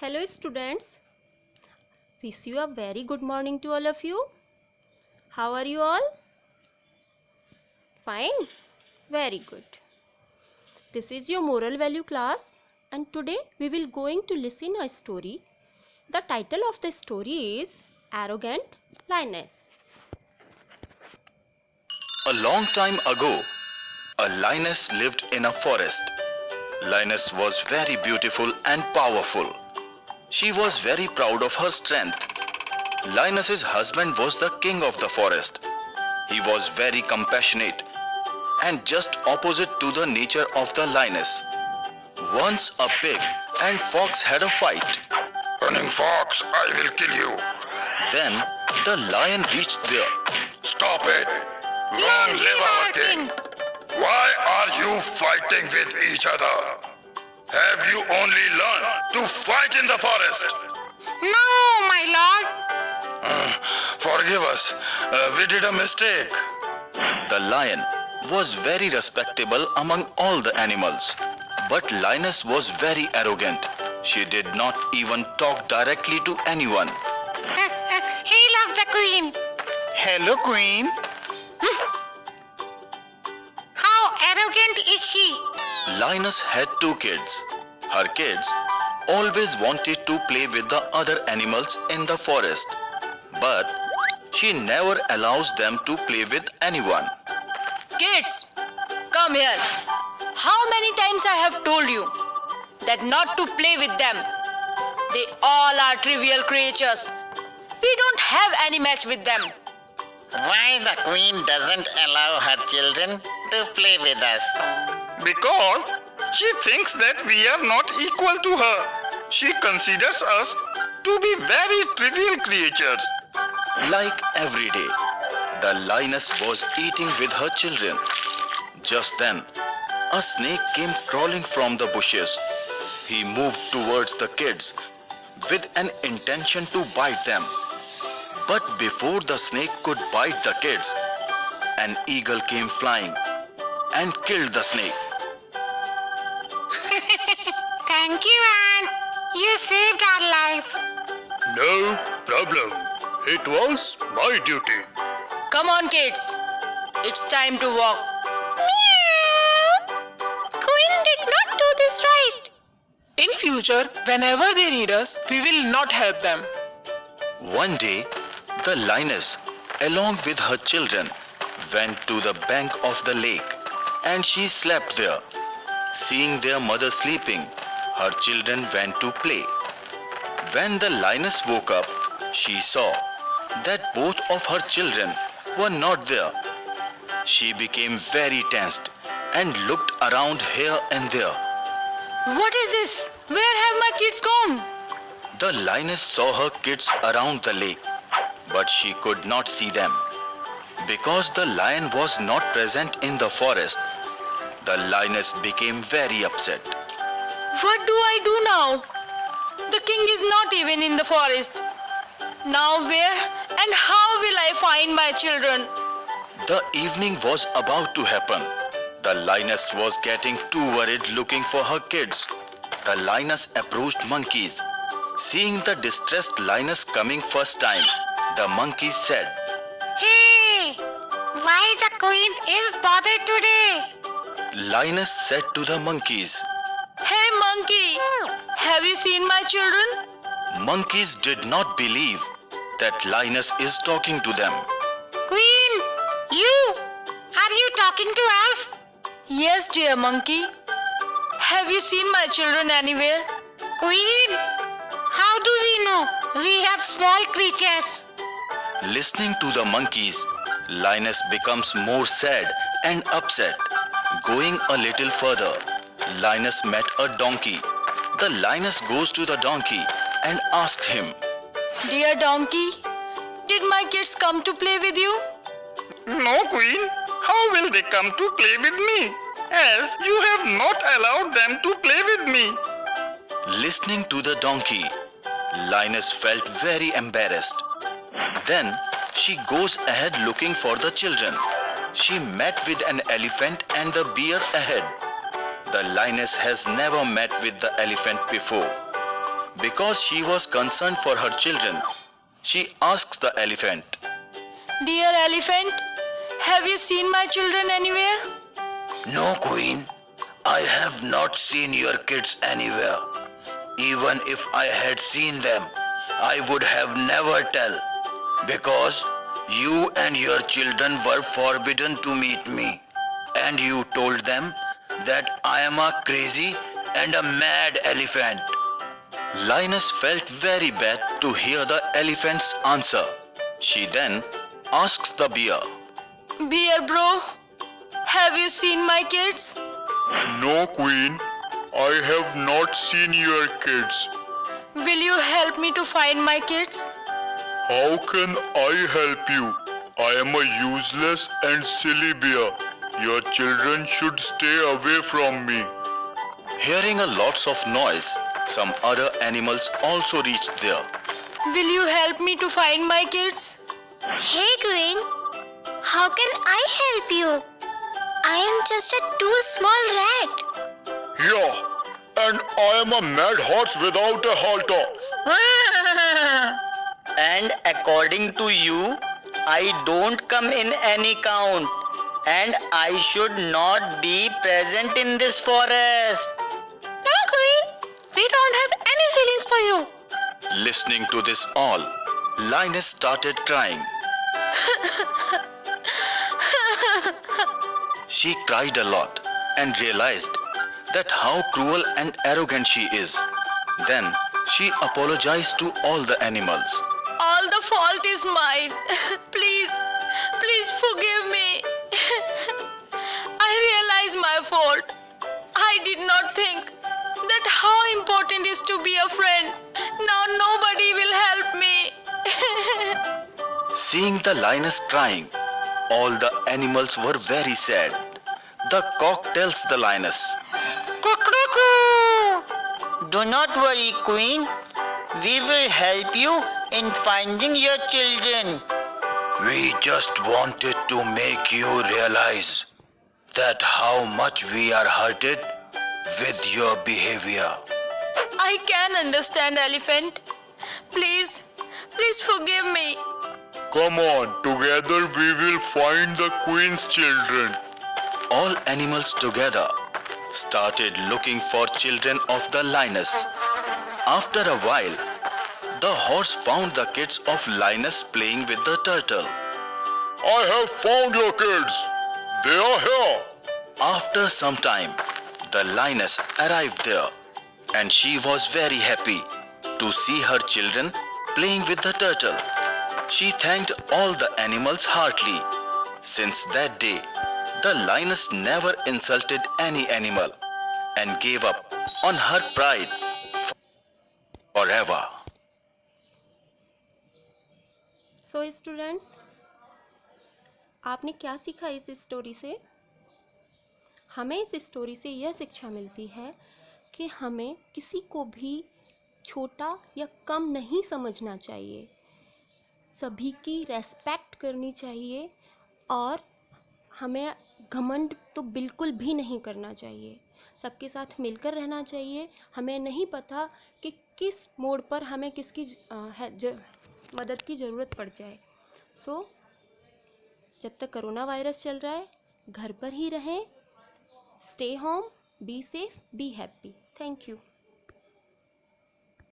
Hello students, wish you a very good morning to all of you. How are you all? Fine? Very good. This is your moral value class and today we will going to listen a story. The title of the story is Arrogant Lioness. A long time ago, a lioness lived in a forest. Lioness was very beautiful and powerful. She was very proud of her strength. Lioness's husband was the king of the forest. He was very compassionate and just opposite to the nature of the lioness. Once a pig and fox had a fight. Cunning fox, I will kill you. Then the lion reached there. Stop it. Long live our king. Why are you fighting with each other? Have you only learned to fight in the forest? No, my lord. Forgive us. We did a mistake. The lion was very respectable among all the animals. But lioness was very arrogant. She did not even talk directly to anyone. He loves the queen. Hello, queen. How arrogant is she? Lioness had two kids. Her kids always wanted to play with the other animals in the forest. But she never allows them to play with anyone. Kids, come here. How many times I have told you that not to play with them? They all are trivial creatures. We don't have any match with them. Why the queen doesn't allow her children to play with us? Because she thinks that we are not equal to her. She considers us to be very trivial creatures. Like every day, the lioness was eating with her children. Just then, a snake came crawling from the bushes. He moved towards the kids with an intention to bite them. But before the snake could bite the kids, an eagle came flying and killed the snake. Thank you, Anne. You saved our life. No problem. It was my duty. Come on, kids. It's time to walk. Meow. Queen did not do this right. In future, whenever they need us, we will not help them. One day, the lioness, along with her children, went to the bank of the lake and she slept there. Seeing their mother sleeping, her children went to play. When the lioness woke up, she saw that both of her children were not there. She became very tensed and looked around here and there. What is this? Where have my kids gone? The lioness saw her kids around the lake, but she could not see them. Because the lion was not present in the forest, the lioness became very upset. What do I do now? The king is not even in the forest. Now where and how will I find my children? The evening was about to happen. The lioness was getting too worried looking for her kids. The lioness approached monkeys. Seeing the distressed lioness coming first time, the monkeys said, Hey, why the queen is bothered today? Lioness said to the monkeys. Hey monkey, have you seen my children? Monkeys did not believe that lioness is talking to them. Queen, are you talking to us? Yes, dear monkey. Have you seen my children anywhere? Queen, how do we know? We have small creatures. Listening to the monkeys, lioness becomes more sad and upset. Going a little further, lioness met a donkey. The lioness goes to the donkey and asked him, Dear donkey, did my kids come to play with you? No, queen. How will they come to play with me? As you have not allowed them to play with me. Listening to the donkey, lioness felt very embarrassed. Then she goes ahead looking for the children. She met with an elephant and the bear ahead. The lioness has never met with the elephant before. Because she was concerned for her children, she asked the elephant, Dear elephant, have you seen my children anywhere? No, Queen. I have not seen your kids anywhere. Even if I had seen them, I would have never tell. Because you and your children were forbidden to meet me. And you told them that I am a crazy and a mad elephant. Lioness felt very bad to hear the elephant's answer. She then asked the bear, Bear bro, have you seen my kids? No, Queen. I have not seen your kids. Will you help me to find my kids? How can I help you? I am a useless and silly bear. Your children should stay away from me. Hearing a lots of noise, some other animals also reached there. Will you help me to find my kids? Hey Queen, how can I help you? I am just a too small rat. Yeah, and I am a mad horse without a halter. And according to you, I don't come in any count, and I should not be present in this forest. No, Queen. We don't have any feelings for you. Listening to this all, Lioness started crying. She cried a lot and realized that how cruel and arrogant she is. Then she apologized to all the animals. All the fault is mine. Please forgive me. I realize my fault. I did not think that how important is to be a friend. Now nobody will help me. Seeing the lioness crying, all the animals were very sad. The cock tells the lioness, Do not worry, Queen. We will help you in finding your children. We just wanted to make you realize that how much we are hurted with your behavior. I can understand, elephant. Please forgive me. Come on, together we will find the queen's children. all animals together started looking for children of the lioness. After a while, the horse found the kids of lioness playing with the turtle. I have found your kids. They are here. After some time, the lioness arrived there, and she was very happy to see her children playing with the turtle. She thanked all the animals heartily. Since that day, the lioness never insulted any animal and gave up on her pride forever. So students, आपने क्या सीखा इस story से? हमें इस story से यह शिक्षा मिलती है कि हमें किसी को भी छोटा या कम नहीं समझना चाहिए, सभी की रेस्पेक्ट करनी चाहिए और हमें घमंड तो बिल्कुल भी नहीं करना चाहिए। सबके साथ मिलकर रहना चाहिए। हमें नहीं पता कि किस मोड़ पर हमें किसकी मदद की ज़रूरत पड़ जाए। सो जब तक कोरोना वायरस चल रहा है, घर पर ही रहें। Stay home, be safe, be happy. Thank you.